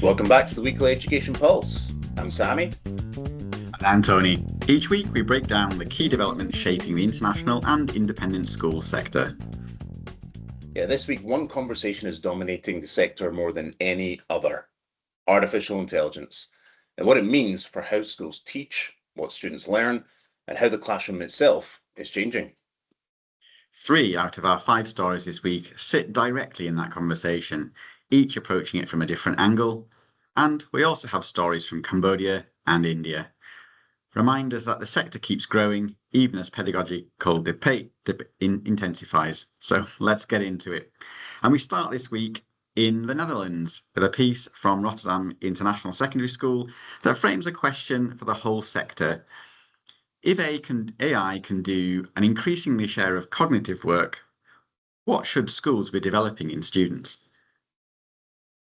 Welcome back to the Weekly Education Pulse. I'm Sammy. And I'm Tony. Each week we break down the key developments shaping the international and independent schools sector. This week one conversation is dominating the sector more than any other: artificial intelligence, and what it means for how schools teach, what students learn, and how the classroom itself is changing. 3 out of our 5 stories this week sit directly in that conversation, each approaching it from a different angle. And we also have stories from Cambodia and India. Reminders that the sector keeps growing, even as pedagogical debate intensifies. So let's get into it. And we start this week in the Netherlands with a piece from Rotterdam International Secondary School that frames a question for the whole sector. If AI can do an increasingly share of cognitive work, what should schools be developing in students?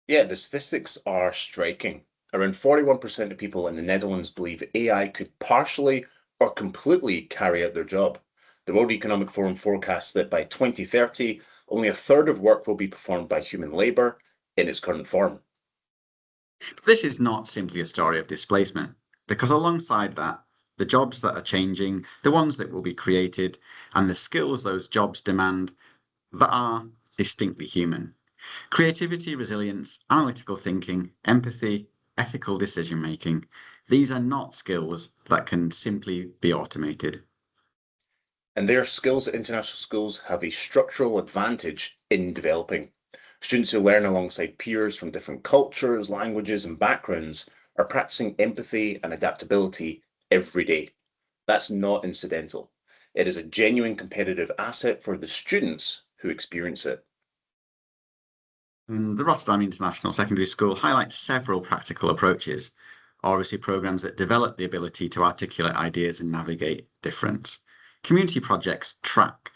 The statistics are striking. Around 41% of people in the Netherlands believe AI could partially or completely carry out their job. The World Economic Forum forecasts that by 2030, only a third of work will be performed by human labour in its current form. This is not simply a story of displacement, because alongside that, the jobs that are changing, the ones that will be created, and the skills those jobs demand that are distinctly human. Creativity, resilience, analytical thinking, empathy, ethical decision making, these are not skills that can simply be automated. And their skills at international schools have a structural advantage in developing. Students who learn alongside peers from different cultures, languages, and backgrounds are practicing empathy and adaptability every day. That's not incidental. It is a genuine competitive asset for the students who experience it. The Rotterdam International Secondary School highlights several practical approaches, obviously programs that develop the ability to articulate ideas and navigate difference. Community projects track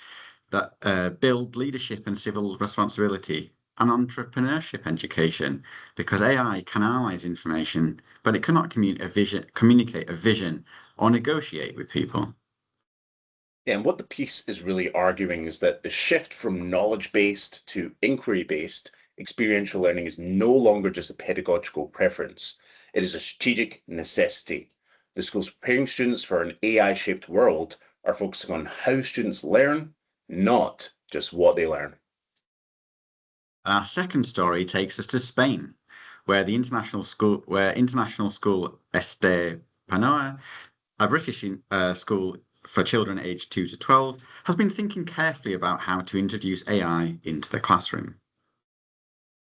that build leadership and civil responsibility and entrepreneurship education, because AI can analyze information, but it cannot communicate a vision or negotiate with people. And what the piece is really arguing is that the shift from knowledge-based to inquiry-based experiential learning is no longer just a pedagogical preference. It is a strategic necessity. The schools preparing students for an AI-shaped world are focusing on how students learn, not just what they learn. Our second story takes us to Spain, where international school Estepanoa, a British school for children aged 2 to 12, has been thinking carefully about how to introduce AI into the classroom.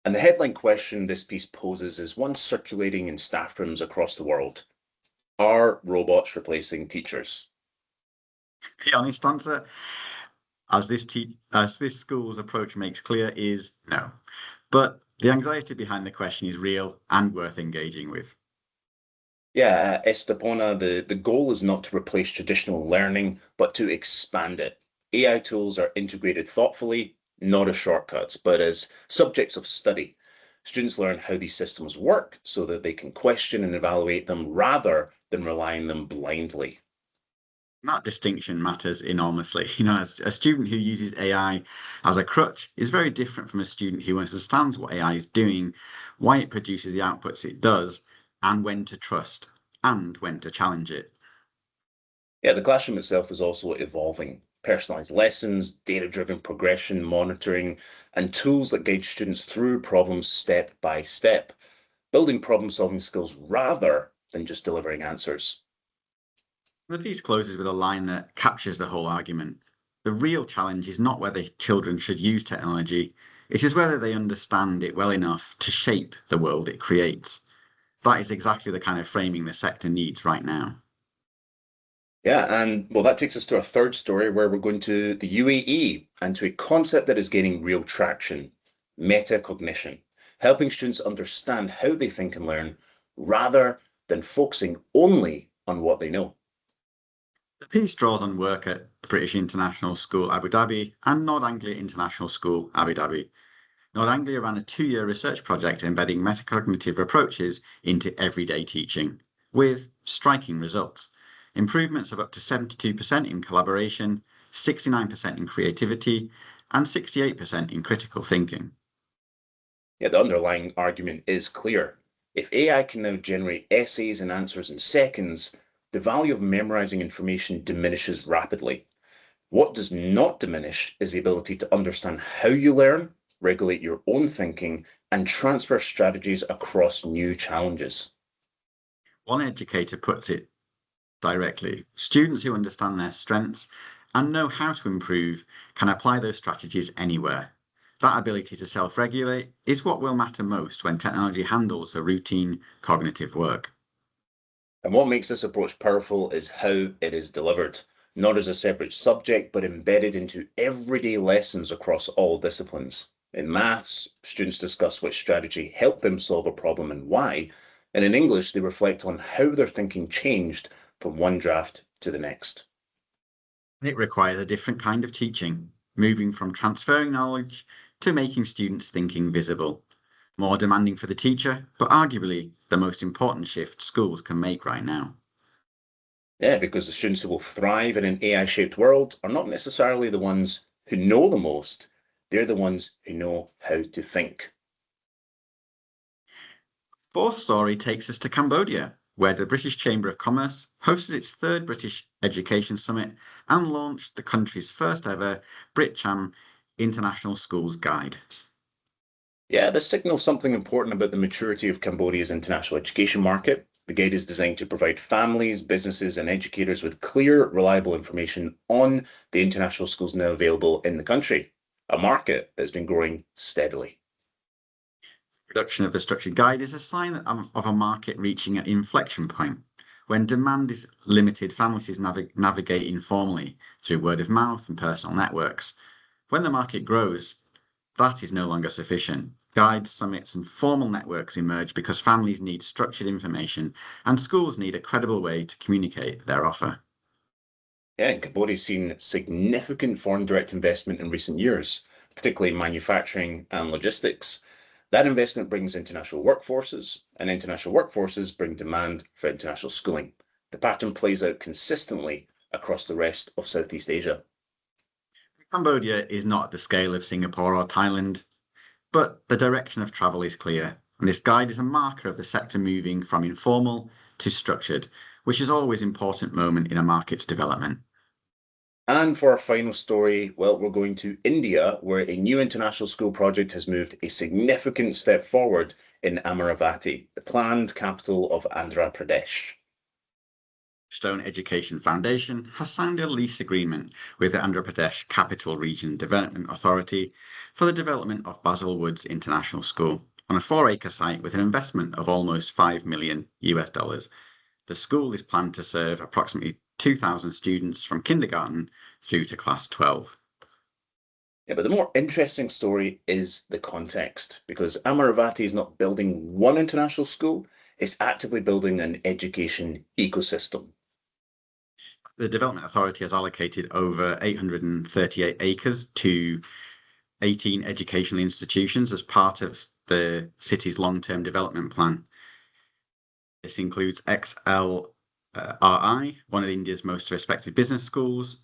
And the headline question this piece poses is one circulating in staff rooms across the world: are robots replacing teachers? The honest answer, as this school's approach makes clear, is no. But the anxiety behind the question is real and worth engaging with. Estepona, the goal is not to replace traditional learning, but to expand it. AI tools are integrated thoughtfully, not as shortcuts, but as subjects of study. Students learn how these systems work so that they can question and evaluate them rather than relying on them blindly. That distinction matters enormously. A student who uses AI as a crutch is very different from a student who understands what AI is doing, why it produces the outputs it does, and when to trust and when to challenge it. The classroom itself is also evolving. Personalized lessons, data-driven progression monitoring, and tools that guide students through problems step by step, building problem-solving skills rather than just delivering answers. The piece closes with a line that captures the whole argument. The real challenge is not whether children should use technology, it is whether they understand it well enough to shape the world it creates. That is exactly the kind of framing the sector needs right now. And well, that takes us to our third story, where we're going to the UAE and to a concept that is gaining real traction: metacognition, helping students understand how they think and learn rather than focusing only on what they know. The piece draws on work at British International School Abu Dhabi and Nord Anglia International School Abu Dhabi. Nord Anglia ran a 2-year research project embedding metacognitive approaches into everyday teaching, with striking results. Improvements of up to 72% in collaboration, 69% in creativity, and 68% in critical thinking. The underlying argument is clear. If AI can now generate essays and answers in seconds, the value of memorizing information diminishes rapidly. What does not diminish is the ability to understand how you learn, regulate your own thinking, and transfer strategies across new challenges. One educator puts it directly: students who understand their strengths and know how to improve can apply those strategies anywhere. That ability to self-regulate is what will matter most when technology handles the routine cognitive work. And what makes this approach powerful is how it is delivered, not as a separate subject, but embedded into everyday lessons across all disciplines. In maths, students discuss which strategy helped them solve a problem and why. And in English, they reflect on how their thinking changed from one draft to the next. It requires a different kind of teaching, moving from transferring knowledge to making students' thinking visible. More demanding for the teacher, but arguably the most important shift schools can make right now. Yeah, because the students who will thrive in an AI-shaped world are not necessarily the ones who know the most, they're the ones who know how to think. Fourth story takes us to Cambodia, where the British Chamber of Commerce hosted its third British Education Summit and launched the country's first ever BritCham International Schools Guide. Yeah, this signals something important about the maturity of Cambodia's international education market. The guide is designed to provide families, businesses, and educators with clear, reliable information on the international schools now available in the country, a market that's been growing steadily. Production of the structured guide is a sign of a market reaching an inflection point. When demand is limited, families navigate informally through word of mouth and personal networks. When the market grows, that is no longer sufficient. Guides, summits, and formal networks emerge because families need structured information and schools need a credible way to communicate their offer. Yeah, and Cambodia's seen significant foreign direct investment in recent years, particularly in manufacturing and logistics. That investment brings international workforces, and international workforces bring demand for international schooling. The pattern plays out consistently across the rest of Southeast Asia. Cambodia is not at the scale of Singapore or Thailand, but the direction of travel is clear, and this guide is a marker of the sector moving from informal to structured, which is always an important moment in a market's development. And for our final story, well, we're going to India, where a new international school project has moved a significant step forward in Amaravati, the planned capital of Andhra Pradesh. Stone Education Foundation has signed a lease agreement with the Andhra Pradesh Capital Region Development Authority for the development of Basil Woods International School on a 4-acre site with an investment of almost $5 million US. The school is planned to serve approximately 2,000 students from kindergarten through to class 12. Yeah, but the more interesting story is the context, because Amaravati is not building one international school, it's actively building an education ecosystem. The Development Authority has allocated over 838 acres to 18 educational institutions as part of the city's long-term development plan. This includes XLRI, one of India's most respected business schools,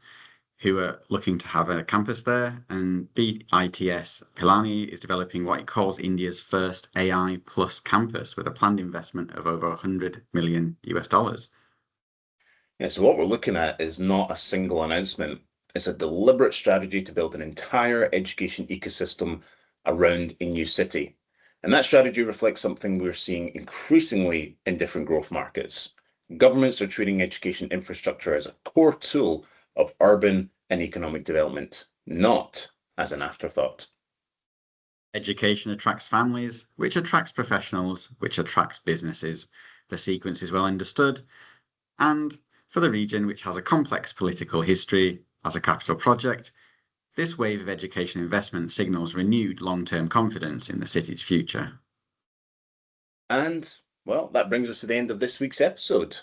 who are looking to have a campus there, and BITS Pilani is developing what it calls India's first AI plus campus with a planned investment of over $100 million US. Yeah, so what we're looking at is not a single announcement. It's a deliberate strategy to build an entire education ecosystem around a new city. And that strategy reflects something we're seeing increasingly in different growth markets. Governments are treating education infrastructure as a core tool of urban and economic development, not as an afterthought. Education attracts families, which attracts professionals, which attracts businesses. The sequence is well understood, and for the region, which has a complex political history as a capital project, this wave of education investment signals renewed long-term confidence in the city's future. And, well, that brings us to the end of this week's episode.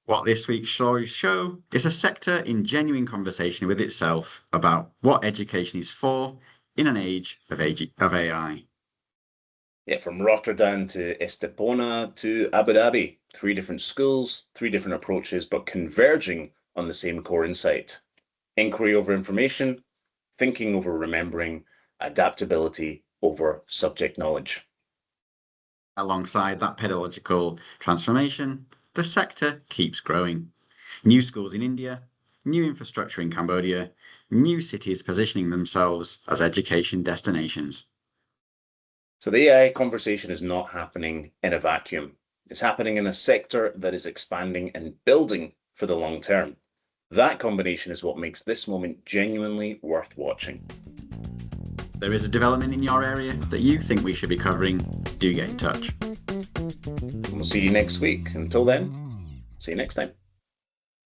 What this week's stories show is a sector in genuine conversation with itself about what education is for in an age of AI. Yeah, from Rotterdam to Estepona to Abu Dhabi, 3 different schools, 3 different approaches, but converging on the same core insight. Inquiry over information, thinking over remembering, adaptability over subject knowledge. Alongside that pedagogical transformation, the sector keeps growing. New schools in India, new infrastructure in Cambodia, new cities positioning themselves as education destinations. So the AI conversation is not happening in a vacuum. It's happening in a sector that is expanding and building for the long term. That combination is what makes this moment genuinely worth watching. There is a development in your area that you think we should be covering, do get in touch. We'll see you next week. Until then, see you next time.